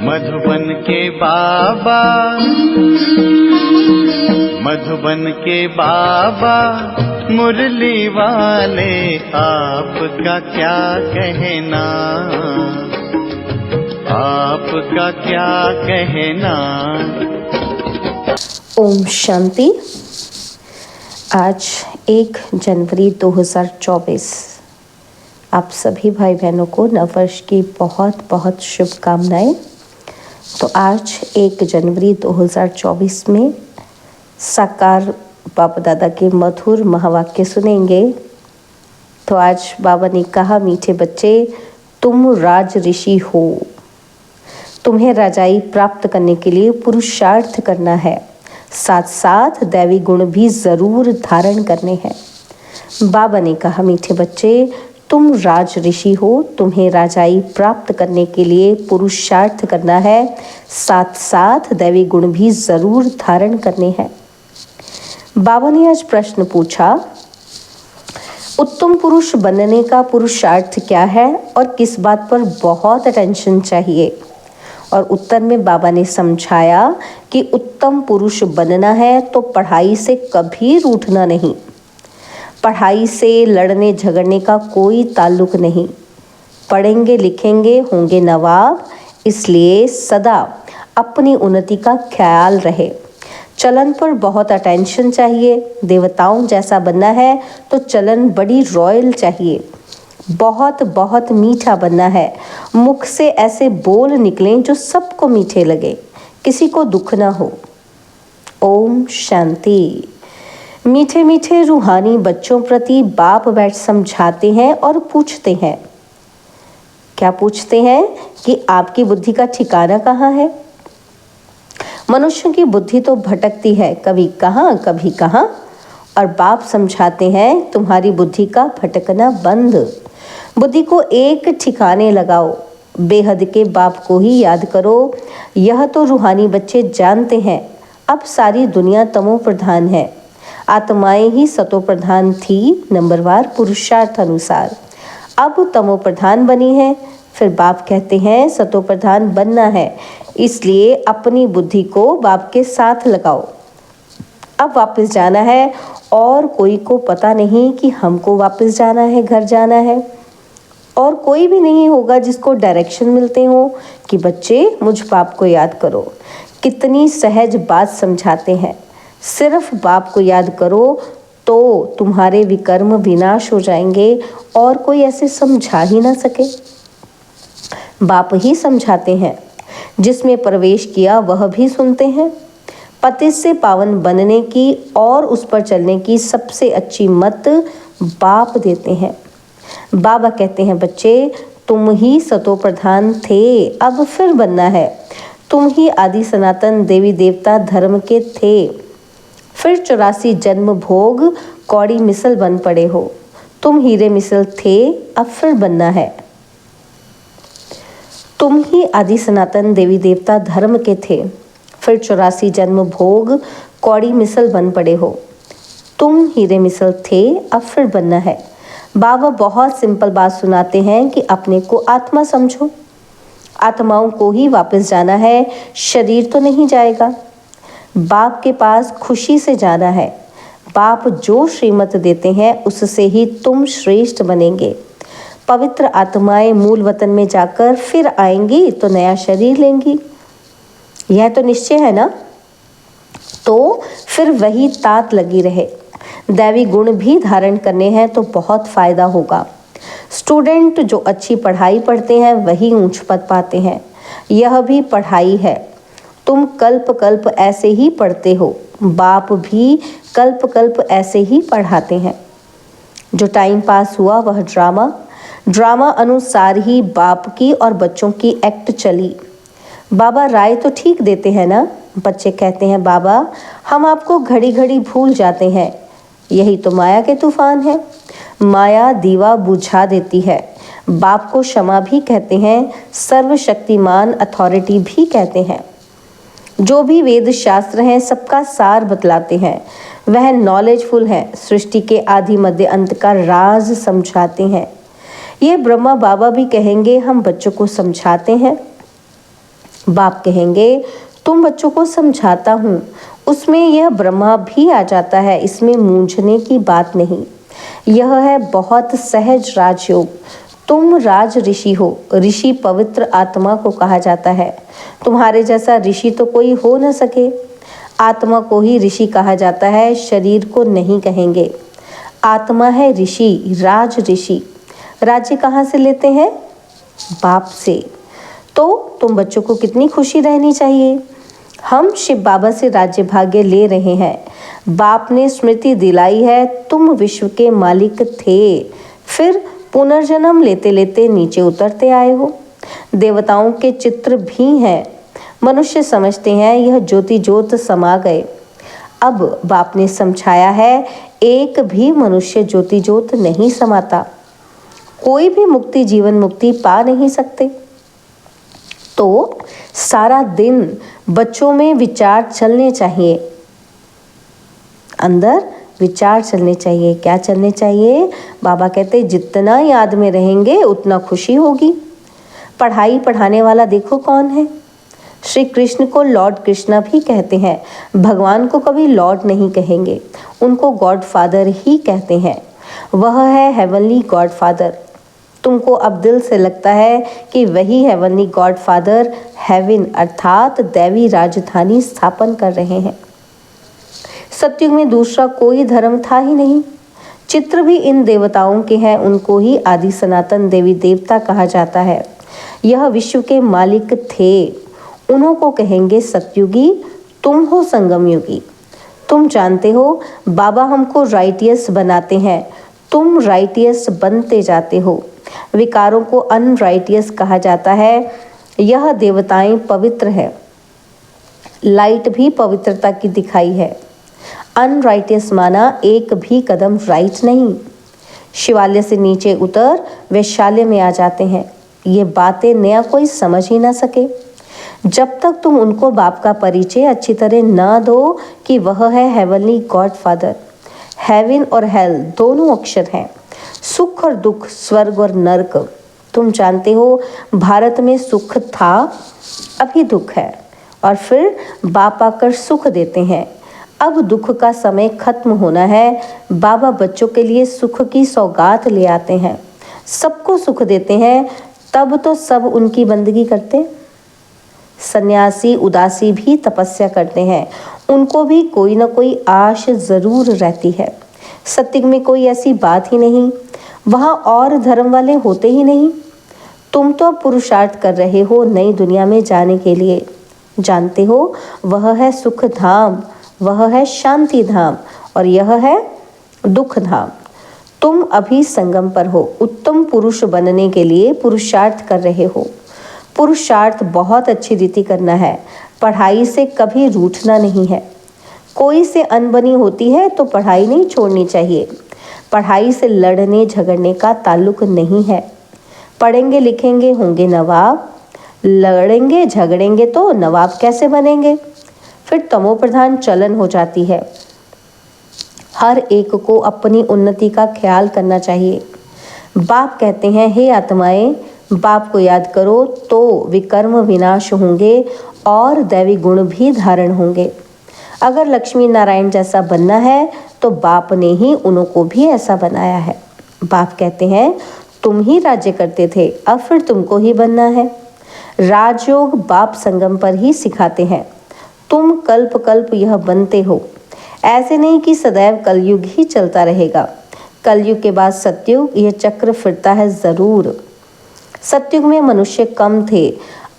मधुबन के बाबा, मधुबन के बाबा मुरली वाले, आपका क्या कहना, आपका क्या कहना। ओम शांति। आज 1 जनवरी 2024 आप सभी भाई बहनों को नववर्ष की बहुत बहुत शुभकामनाएं। तो आज 1 जनवरी 2024 में साकार बाबा दादा के मधुर महावाक्य सुनेंगे। तो आज बाबा ने कहा, मीठे बच्चे तुम राज ऋषि हो, तुम्हें राजाई प्राप्त करने के लिए पुरुषार्थ करना है, साथ साथ दैवी गुण भी जरूर धारण करने हैं। बाबा ने कहा, मीठे बच्चे तुम राज ऋषि हो, तुम्हें राजाई प्राप्त करने के लिए पुरुषार्थ करना है, साथ साथ दैवी गुण भी जरूर धारण करने हैं। बाबा ने आज प्रश्न पूछा, उत्तम पुरुष बनने का पुरुषार्थ क्या है और किस बात पर बहुत अटेंशन चाहिए। और उत्तर में बाबा ने समझाया कि उत्तम पुरुष बनना है तो पढ़ाई से कभी रूठना नहीं, पढ़ाई से लड़ने झगड़ने का कोई ताल्लुक नहीं। पढ़ेंगे लिखेंगे होंगे नवाब, इसलिए सदा अपनी उन्नति का ख्याल रहे। चलन पर बहुत अटेंशन चाहिए। देवताओं जैसा बनना है तो चलन बड़ी रॉयल चाहिए। बहुत बहुत मीठा बनना है, मुख से ऐसे बोल निकलें जो सबको मीठे लगे, किसी को दुख ना हो। ओम शांति। मीठे मीठे रूहानी बच्चों प्रति बाप बैठ समझाते हैं और पूछते हैं। क्या पूछते हैं कि आपकी बुद्धि का ठिकाना कहाँ है। मनुष्यों की बुद्धि तो भटकती है, कभी कहाँ कभी कहाँ, और बाप समझाते हैं तुम्हारी बुद्धि का भटकना बंद। बुद्धि को एक ठिकाने लगाओ, बेहद के बाप को ही याद करो। यह तो रूहानी बच्चे जानते हैं। अब सारी दुनिया तमो प्रधान है, आत्माएं ही सतो प्रधान थी नंबरवार पुरुषार्थ अनुसार। अब तमो प्रधान बनी है, फिर बाप कहते हैं सतो प्रधान बनना है, इसलिए अपनी बुद्धि को बाप के साथ लगाओ। अब वापस जाना है और कोई को पता नहीं कि हमको वापस जाना है, घर जाना है। और कोई भी नहीं होगा जिसको डायरेक्शन मिलते हो कि बच्चे मुझ बाप को याद करो। कितनी सहज बात समझाते हैं, सिर्फ बाप को याद करो तो तुम्हारे विकर्म विनाश हो जाएंगे और कोई ऐसे समझा ही ना सके। बाप ही समझाते हैं, जिसमें प्रवेश किया वह भी सुनते हैं। पतित से पावन बनने की और उस पर चलने की सबसे अच्छी मत बाप देते हैं। बाबा कहते हैं, बच्चे तुम ही सतो प्रधान थे, अब फिर बनना है। तुम ही आदि सनातन देवी देवता धर्म के थे, फिर 84 जन्म भोग कौड़ी मिसल बन पड़े हो। तुम हीरे मिसल थे, अब फिर बनना है। तुम ही आदि सनातन देवी देवता धर्म के थे, फिर 84 जन्म भोग कौड़ी मिसल बन पड़े हो। तुम हीरे मिसल थे, अब फिर बनना है। बाबा बहुत सिंपल बात सुनाते हैं कि अपने को आत्मा समझो। आत्माओं को ही वापस जाना है, शरीर तो नहीं जाएगा। बाप के पास खुशी से जाना है। बाप जो श्रीमत देते हैं उससे ही तुम श्रेष्ठ बनेंगे। पवित्र आत्माएं मूल वतन में जाकर फिर आएंगी तो नया शरीर लेंगी, यह तो निश्चय है ना। तो फिर वही तात लगी रहे। दैवी गुण भी धारण करने हैं तो बहुत फायदा होगा। स्टूडेंट जो अच्छी पढ़ाई पढ़ते हैं वही ऊंच पद पाते हैं। यह भी पढ़ाई है। तुम कल्प कल्प ऐसे ही पढ़ते हो, बाप भी कल्प कल्प ऐसे ही पढ़ाते हैं। जो टाइम पास हुआ वह ड्रामा अनुसार ही बाप की और बच्चों की एक्ट चली। बाबा राय तो ठीक देते हैं ना। बच्चे कहते हैं, बाबा हम आपको घड़ी घड़ी भूल जाते हैं। यही तो माया के तूफान है। माया दीवा बुझा देती है। बाप को क्षमा भी कहते हैं, सर्वशक्तिमान अथॉरिटी भी कहते हैं। जो भी वेद शास्त्र हैं सबका सार बतलाते हैं। वह नॉलेजफुल है, सृष्टि के आदि मध्य अंत का राज समझाते हैं। ये ब्रह्मा बाबा भी कहेंगे हम बच्चों को समझाते हैं। बाप कहेंगे तुम बच्चों को समझाता हूँ, उसमें यह ब्रह्मा भी आ जाता है, इसमें मूंझने की बात नहीं। यह है बहुत सहज राजयोग। तुम राज ऋषि हो। ऋषि पवित्र आत्मा को कहा जाता है। तुम्हारे जैसा ऋषि तो कोई हो न सके। आत्मा को ही ऋषि कहा जाता है, शरीर को नहीं कहेंगे। आत्मा है ऋषि, राज ऋषि। राज्य कहाँ से लेते हैं? बाप से। तो तुम बच्चों को कितनी खुशी रहनी चाहिए। हम शिव बाबा से राज्य भाग्य ले रहे हैं। बाप ने स्मृति दिलाई है, तुम विश्व के मालिक थे, फिर पुनर्जन्म लेते लेते नीचे उतरते आए हो। देवताओं के चित्र भी हैं। मनुष्य समझते हैं यह ज्योति ज्योत समा गए। अब बाप ने समझाया है, एक भी मनुष्य ज्योति ज्योत नहीं समाता। कोई भी मुक्ति जीवन मुक्ति पा नहीं सकते। तो सारा दिन बच्चों में विचार चलने चाहिए, अंदर विचार चलने चाहिए। क्या चलने चाहिए? बाबा कहते जितना याद में रहेंगे उतना खुशी होगी। पढ़ाई पढ़ाने वाला देखो कौन है। श्री कृष्ण को लॉर्ड कृष्णा भी कहते हैं। भगवान को कभी लॉर्ड नहीं कहेंगे, उनको गॉड फादर ही कहते हैं। वह है हेवनली गॉड फादर। तुमको अब दिल से लगता है कि वही हेवनली गॉड फादर हेवन अर्थात दैवी राजधानी स्थापन कर रहे हैं। सतयुग में दूसरा कोई धर्म था ही नहीं। चित्र भी इन देवताओं के हैं, उनको ही आदि सनातन देवी देवता कहा जाता है। यह विश्व के मालिक थे, उन्हों को कहेंगे सतयुगी। तुम हो संगम युगी। तुम जानते हो बाबा हमको राइटियस बनाते हैं, तुम राइटियस बनते जाते हो। विकारों को अनराइटियस कहा जाता है। यह देवताएं पवित्र है। लाइट भी पवित्रता की दिखाई है। अनराइटियस माना एक भी कदम राइट नहीं। शिवालय से नीचे उतर वैशाल्य में आ जाते हैं। ये बातें नया कोई समझ ही ना सके जब तक तुम उनको बाप का परिचय अच्छी तरह ना दो कि वह है हेवनली गॉड फादर। हेवन और हेल दोनों अक्षर हैं, सुख और दुख, स्वर्ग और नरक। तुम जानते हो भारत में सुख था, अभी दुख है, और फिर बाप आकर सुख देते हैं। अब दुख का समय खत्म होना है। बाबा बच्चों के लिए सुख की सौगात ले आते हैं, सबको सुख देते हैं। तब तो सब उनकी बंदगी करते। सन्यासी उदासी भी तपस्या करते हैं, उनको भी कोई ना कोई आश जरूर रहती है। सत्युग में कोई ऐसी बात ही नहीं, वहाँ और धर्म वाले होते ही नहीं। तुम तो पुरुषार्थ कर रहे हो नई दुनिया में जाने के लिए। जानते हो वह है सुख धाम, वह है शांति धाम, और यह है दुख धाम। तुम अभी संगम पर हो। उत्तम पुरुष बनने के लिए पुरुषार्थ कर रहे हो। पुरुषार्थ बहुत अच्छी रीति करना है। पढ़ाई से कभी रूठना नहीं है। कोई से अनबनी होती है तो पढ़ाई नहीं छोड़नी चाहिए। पढ़ाई से लड़ने झगड़ने का ताल्लुक नहीं है। पढ़ेंगे लिखेंगे होंगे नवाब, लड़ेंगे झगड़ेंगे तो नवाब कैसे बनेंगे? फिर तमो प्रधान चलन हो जाती है। हर एक को अपनी उन्नति का ख्याल करना चाहिए। बाप कहते हैं, हे आत्माएं, बाप को याद करो तो विकर्म विनाश होंगे और दैवी गुण भी धारण होंगे। अगर लक्ष्मी नारायण जैसा बनना है तो बाप ने ही उनको भी ऐसा बनाया है। बाप कहते हैं तुम ही राज्य करते थे, अब फिर तुमको ही बनना है। राजयोग बाप संगम पर ही सिखाते हैं। तुम कल्प कल्प यह बनते हो। ऐसे नहीं कि सदैव कलयुग ही चलता रहेगा। कलयुग के बाद सतयुग, यह चक्र फिरता है जरूर। सतयुग में मनुष्य कम थे,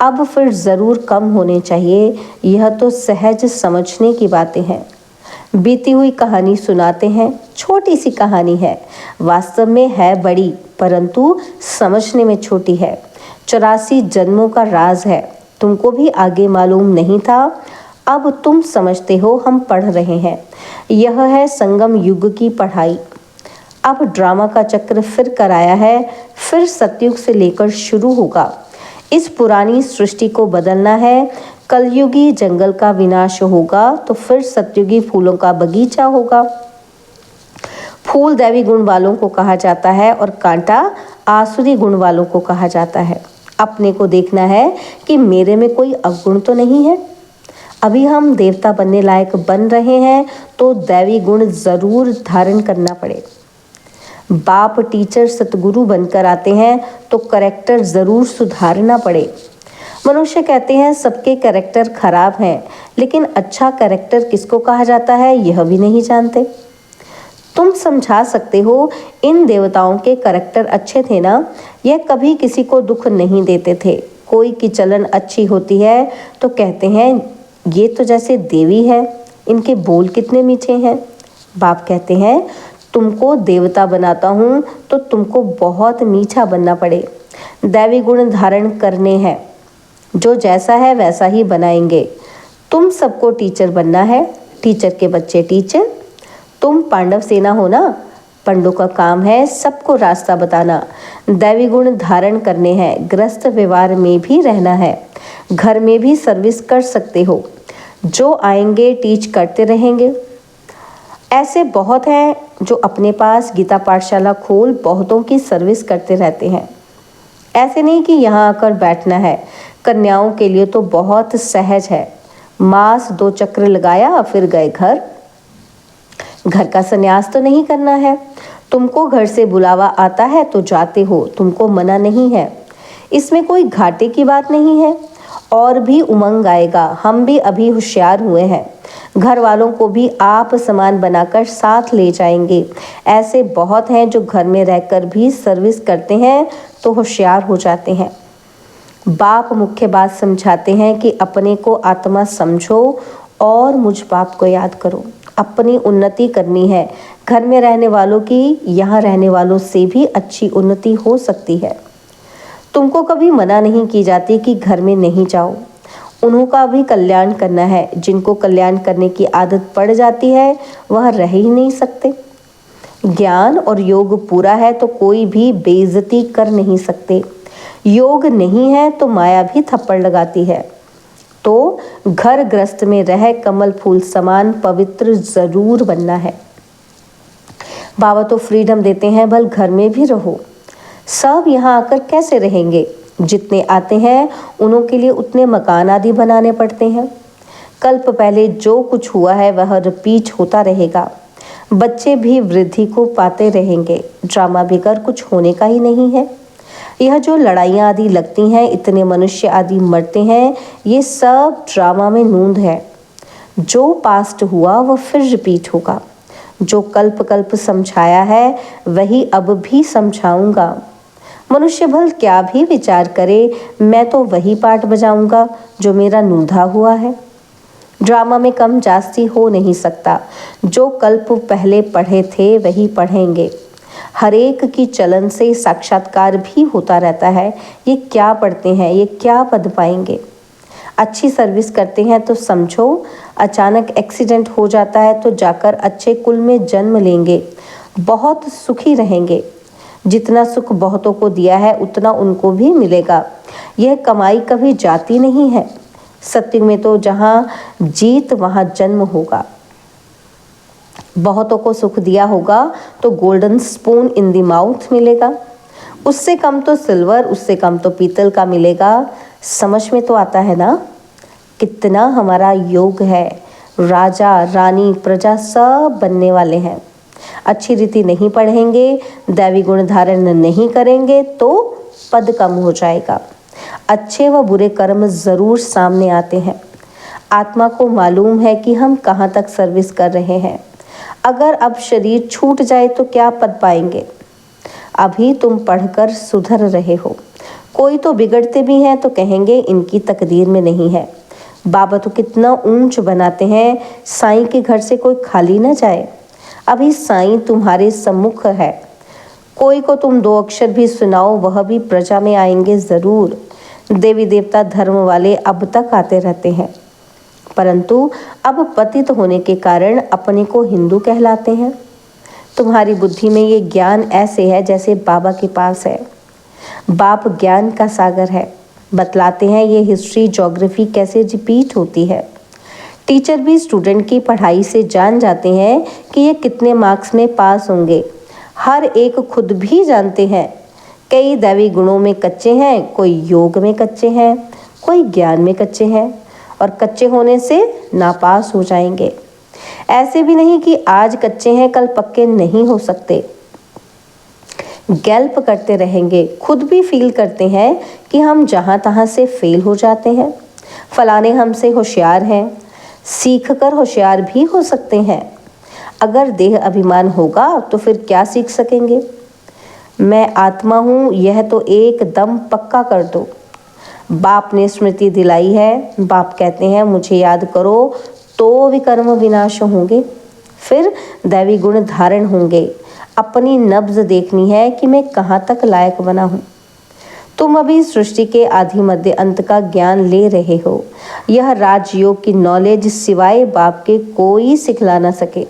अब फिर जरूर कम होने चाहिए। यह तो सहज समझने की बातें हैं। बीती हुई कहानी सुनाते हैं, छोटी सी कहानी है, वास्तव में है बड़ी, परंतु समझने में छोटी है। 84 जन्मों का राज है। तुमको भी आगे मालूम नहीं था, अब तुम समझते हो। हम पढ़ रहे हैं, यह है संगम युग की पढ़ाई। अब ड्रामा का चक्र फिर कराया है, फिर सतयुग से लेकर शुरू होगा। इस पुरानी सृष्टि को बदलना है। कलयुगी जंगल का विनाश होगा तो फिर सतयुगी फूलों का बगीचा होगा। फूल दैवी गुण वालों को कहा जाता है और कांटा आसुरी गुण वालों को कहा जाता है। अपने को देखना है कि मेरे में कोई अवगुण तो नहीं है। अभी हम देवता बनने लायक बन रहे हैं तो दैवी गुण जरूर धारण करना पड़े। बाप टीचर सतगुरु बनकर आते हैं तो कैरेक्टर जरूर सुधारना पड़े। मनुष्य कहते हैं सबके कैरेक्टर खराब हैं, लेकिन अच्छा कैरेक्टर किसको कहा जाता है यह भी नहीं जानते। तुम समझा सकते हो इन देवताओं के कैरेक्टर अच्छे थे ना, यह कभी किसी को दुख नहीं देते थे। कोई की चलन अच्छी होती है तो कहते हैं ये तो जैसे देवी है, इनके बोल कितने मीठे हैं। बाप कहते हैं तुमको देवता बनाता हूँ तो तुमको बहुत मीठा बनना पड़े, दैवी गुण धारण करने हैं, जो जैसा है वैसा ही बनाएंगे। तुम सबको टीचर बनना है, टीचर के बच्चे टीचर। तुम पांडव सेना हो ना, पंडों का काम है सबको रास्ता बताना, दैवी गुण धारण करने हैं, गृहस्थ व्यवहार में भी रहना है, घर में भी सर्विस कर सकते हो, जो आएंगे टीच करते रहेंगे। ऐसे बहुत हैं जो अपने पास गीता पाठशाला खोल बहुतों की सर्विस करते रहते हैं। ऐसे नहीं कि यहाँ आकर बैठना है, कन्याओं के लिए तो बहुत सहज है। मास 2 चक्र लगाया फिर गए घर। घर का संन्यास तो नहीं करना है। तुमको घर से बुलावा आता है तो जाते हो, तुमको मना नहीं है। इसमें कोई घाटे की बात नहीं है। और भी उमंग आएगा। हम भी अभी होशियार हुए हैं, घर वालों को भी आप समान बनाकर साथ ले जाएंगे। ऐसे बहुत हैं जो घर में रहकर भी सर्विस करते हैं तो होशियार हो जाते हैं। बाप मुख्य बात समझाते हैं कि अपने को आत्मा समझो और मुझ बाप को याद करो। अपनी उन्नति करनी है। घर में रहने वालों की यहाँ रहने वालों से भी अच्छी उन्नति हो सकती है। तुमको कभी मना नहीं की जाती कि घर में नहीं जाओ। उन्हों का भी कल्याण करना है। जिनको कल्याण करने की आदत पड़ जाती है वह रह ही नहीं सकते। ज्ञान और योग पूरा है तो कोई भी बेइज्जती कर नहीं सकते। योग नहीं है तो माया भी थप्पड़ लगाती है। तो घर गृहस्थ में रह कमल फूल समान पवित्र जरूर बनना है। बाबा तो फ्रीडम देते हैं, भल घर में भी रहो। सब यहाँ आकर कैसे रहेंगे? जितने आते हैं उन्हों के लिए उतने मकान आदि बनाने पड़ते हैं। कल्प पहले जो कुछ हुआ है वह रिपीट होता रहेगा। बच्चे भी वृद्धि को पाते रहेंगे। ड्रामा बिगर कुछ होने का ही नहीं है। यह जो लड़ाइयाँ आदि लगती हैं, इतने मनुष्य आदि मरते हैं, ये सब ड्रामा में नूंद है। जो पास्ट हुआ वह फिर रिपीट होगा। जो कल्प कल्प समझाया है वही अब भी समझाऊंगा। मनुष्य भल क्या भी विचार करे, मैं तो वही पाठ बजाऊंगा जो मेरा नूंधा हुआ है। ड्रामा में कम जास्ती हो नहीं सकता। जो कल्प पहले पढ़े थे वही पढ़ेंगे। हर एक की चलन से साक्षात्कार भी होता रहता है। ये क्या पढ़ते हैं, ये क्या पद पाएंगे। अच्छी सर्विस करते हैं तो समझो, अचानक एक्सीडेंट हो जाता है तो जाकर अच्छे कुल में जन्म लेंगे, बहुत सुखी रहेंगे। जितना सुख बहुतों को दिया है उतना उनको भी मिलेगा। यह कमाई कभी जाती नहीं है। सत्य में तो जहाँ जीत वहाँ जन्म होगा। बहुतों को सुख दिया होगा तो golden spoon in the mouth मिलेगा। उससे कम तो सिल्वर, उससे कम तो पीतल का मिलेगा। समझ में तो आता है ना कितना हमारा योग है। राजा रानी प्रजा सब बनने वाले हैं। अच्छी रीति नहीं पढ़ेंगे, दैवी गुण धारण नहीं करेंगे तो पद कम हो जाएगा। अच्छे व बुरे कर्म जरूर सामने आते हैं। आत्मा को मालूम है कि हम कहाँ तक सर्विस कर रहे हैं। अगर अब शरीर छूट जाए तो क्या पद पाएंगे। अभी तुम पढ़कर सुधर रहे हो। कोई तो बिगड़ते भी हैं तो कहेंगे इनकी तकदीर में नहीं है। बाबा तो कितना ऊंच बनाते हैं, साईं के घर से कोई खाली ना जाए। अभी साईं तुम्हारे सम्मुख है। कोई को तुम 2 अक्षर भी सुनाओ वह भी प्रजा में आएंगे जरूर। देवी देवता धर्म वाले अब तक आते रहते हैं, परंतु अब पतित होने के कारण अपने को हिंदू कहलाते हैं। तुम्हारी बुद्धि में ये ज्ञान ऐसे है जैसे बाबा के पास है। बाप ज्ञान का सागर है। बतलाते हैं ये हिस्ट्री ज्योग्राफी कैसे रिपीट होती है। टीचर भी स्टूडेंट की पढ़ाई से जान जाते हैं कि ये कितने मार्क्स में पास होंगे। हर एक खुद भी जानते हैं कई दैवी गुणों में कच्चे हैं, कोई योग में कच्चे हैं, कोई ज्ञान में कच्चे हैं और कच्चे होने से नापास हो जाएंगे। ऐसे भी नहीं कि आज कच्चे हैं कल पक्के नहीं हो सकते। गैल्प करते रहेंगे, खुद भी फील करते हैं कि हम जहाँ तहाँ से फेल हो जाते हैं। फलाने हमसे होशियार हैं, सीख कर होशियार भी हो सकते हैं। अगर देह अभिमान होगा तो फिर क्या सीख सकेंगे। मैं आत्मा हूँ यह तो एकदम पक्का कर दो। बाप ने स्मृति दिलाई है, बाप कहते हैं मुझे याद करो तो विकर्म विनाश होंगे, फिर दैवी गुण धारण होंगे। अपनी नब्ज देखनी है कि मैं कहाँ तक लायक बना हूँ। तुम अभी सृष्टि के आदि मध्य अंत का ज्ञान ले रहे हो। यह राजयोग की नॉलेज सिवाय बाप के कोई सिखला ना सके।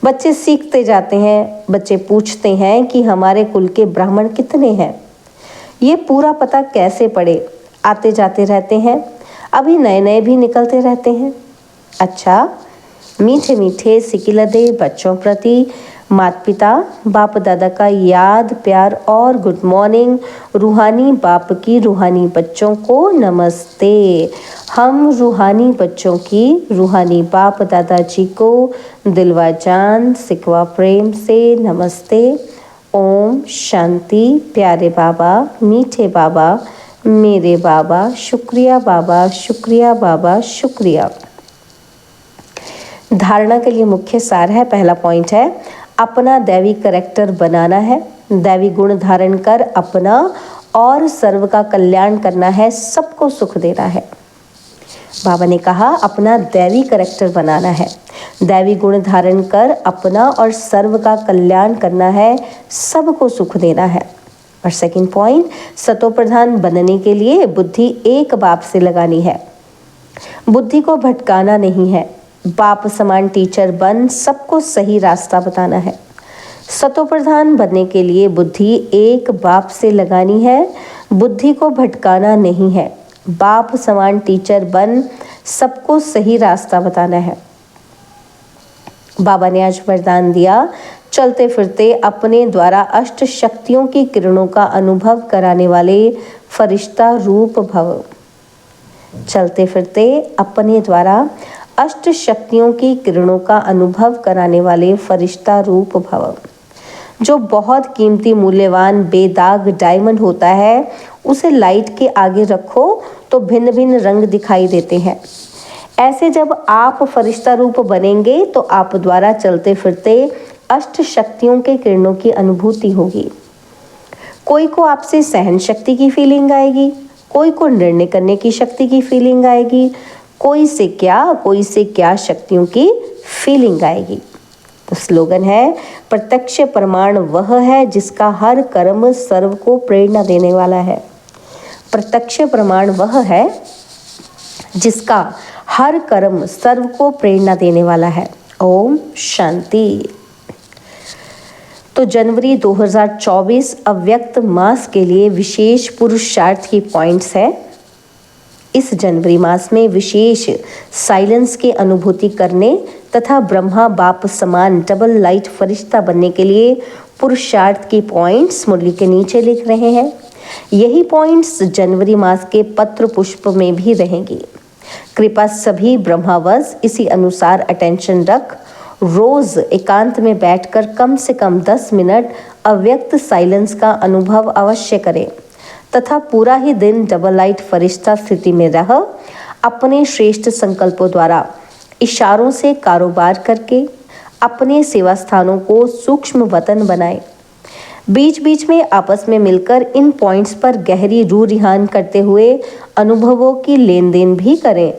बच्चे सीखते जाते हैं, बच्चे पूछते हैं कि हमारे कुल के ब्राह्मण कितने हैं। ये पूरा पता कैसे पड़े, आते जाते रहते हैं, अभी नए नए भी निकलते रहते हैं। अच्छा, मीठे मीठे सिकिलदे बच्चों प्रति माता पिता बाप दादा का याद प्यार और गुड मॉर्निंग। रूहानी बाप की रूहानी बच्चों को नमस्ते। हम रूहानी बच्चों की रूहानी बाप दादाजी को दिलवा जान सिकवा प्रेम से नमस्ते। ओम शांति। प्यारे बाबा, मीठे बाबा, मेरे बाबा, शुक्रिया बाबा, शुक्रिया बाबा, शुक्रिया। धारणा के लिए मुख्य सार है, पहला पॉइंट है अपना दैवी करैक्टर बनाना है। दैवी गुण धारण कर अपना और सर्व का कल्याण करना है, सबको सुख देना है। बाबा ने कहा अपना दैवी करैक्टर बनाना है, दैवी गुण धारण कर अपना और सर्व का कल्याण करना है, सबको सुख देना है। और सेकंड पॉइंट, सतो प्रधान बनने के लिए बुद्धि एक बाप से लगानी है, बुद्धि को भटकाना नहीं है। बाप समान टीचर बन सबको सही रास्ता बताना है। सतो प्रधान बनने के लिए बुद्धि एक बाप से लगानी है, बुद्धि को भटकाना नहीं है। बाप समान टीचर बन सबको सही रास्ता बताना है। बाबा ने आज वरदान दिया, चलते फिरते अपने द्वारा अष्ट शक्तियों की किरणों का अनुभव कराने वाले फरिश्ता रूप भव। चलते फिरते अपने द्वारा अष्ट शक्तियों की किरणों का अनुभव कराने वाले फरिश्ता रूप भव। जो बहुत कीमती मूल्यवान बेदाग डायमंड होता है, उसे लाइट के आगे रखो तो भिन्न भिन्न रंग दिखाई देते हैं। ऐसे जब आप फरिश्ता रूप बनेंगे तो आप द्वारा चलते फिरते अष्ट शक्तियों के किरणों की अनुभूति होगी। कोई को आपसे सहन शक्ति की फीलिंग आएगी, कोई को निर्णय करने की शक्ति की फीलिंग आएगी, कोई से क्या शक्तियों की फीलिंग आएगी। तो स्लोगन है, प्रत्यक्ष प्रमाण वह है जिसका हर कर्म सर्व को प्रेरणा देने वाला है। प्रत्यक्ष प्रमाण वह है जिसका हर कर्म सर्व को प्रेरणा देने वाला है। ओम शांति। तो जनवरी 2024 अव्यक्त मास के लिए विशेष पुरुषार्थ की पॉइंट्स है। इस जनवरी मास में विशेष साइलेंस की अनुभूति करने तथा ब्रह्मा बाप समान डबल लाइट फरिश्ता बनने के लिए पुरुषार्थ की पॉइंट्स मुरली के नीचे लिख रहे हैं। यही पॉइंट्स जनवरी मास के पत्र पुष्प में भी रहेंगी। कृपा सभी ब्रह्मावश इसी अनुसार अटेंशन रख रोज एकांत में बैठकर कम से कम 10 मिनट अव्यक्त साइलेंस का अनुभव अवश्य करें तथा पूरा ही दिन डबल लाइट फरिश्ता स्थिति में रह अपने श्रेष्ठ संकल्पों द्वारा इशारों से कारोबार करके अपने सेवा स्थानों को सूक्ष्म वतन बनाएं। बीच बीच में आपस में मिलकर इन पॉइंट्स पर गहरी रूह रिहान करते हुए अनुभवों की लेन देन भी करें।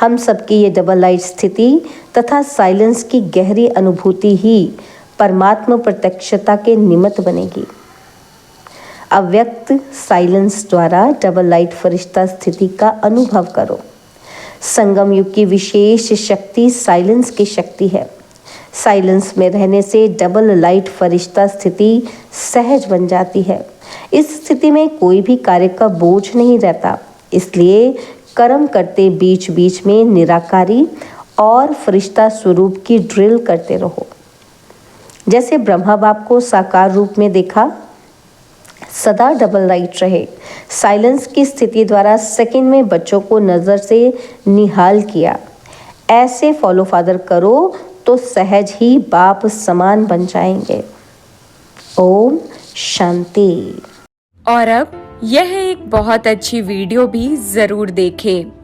हम सबकी ये डबल लाइट स्थिति तथा साइलेंस की गहरी अनुभूति ही परमात्मा प्रत्यक्षता के निमित्त बनेगी। अव्यक्त साइलेंस द्वारा डबल लाइट फरिश्ता स्थिति का अनुभव करो। संगम युग की विशेष शक्ति साइलेंस की शक्ति है। साइलेंस में रहने से डबल लाइट फरिश्ता स्थिति सहज बन जाती है। इस स्थिति में कोई भी कार्य का बोझ नहीं रहता, इसलिए कर्म करते बीच बीच में निराकारी और फरिश्ता स्वरूप की ड्रिल करते रहो। जैसे ब्रह्मा बाप को साकार रूप में देखा, सदा डबल राइट रहे। साइलेंस की स्थिति द्वारा सेकंड में बच्चों को नज़र से निहाल किया। ऐसे फॉलो फादर करो तो सहज ही बाप समान बन जाएंगे। ओम शांति। और अब यह एक बहुत अच्छी वीडियो भी जरूर देखें।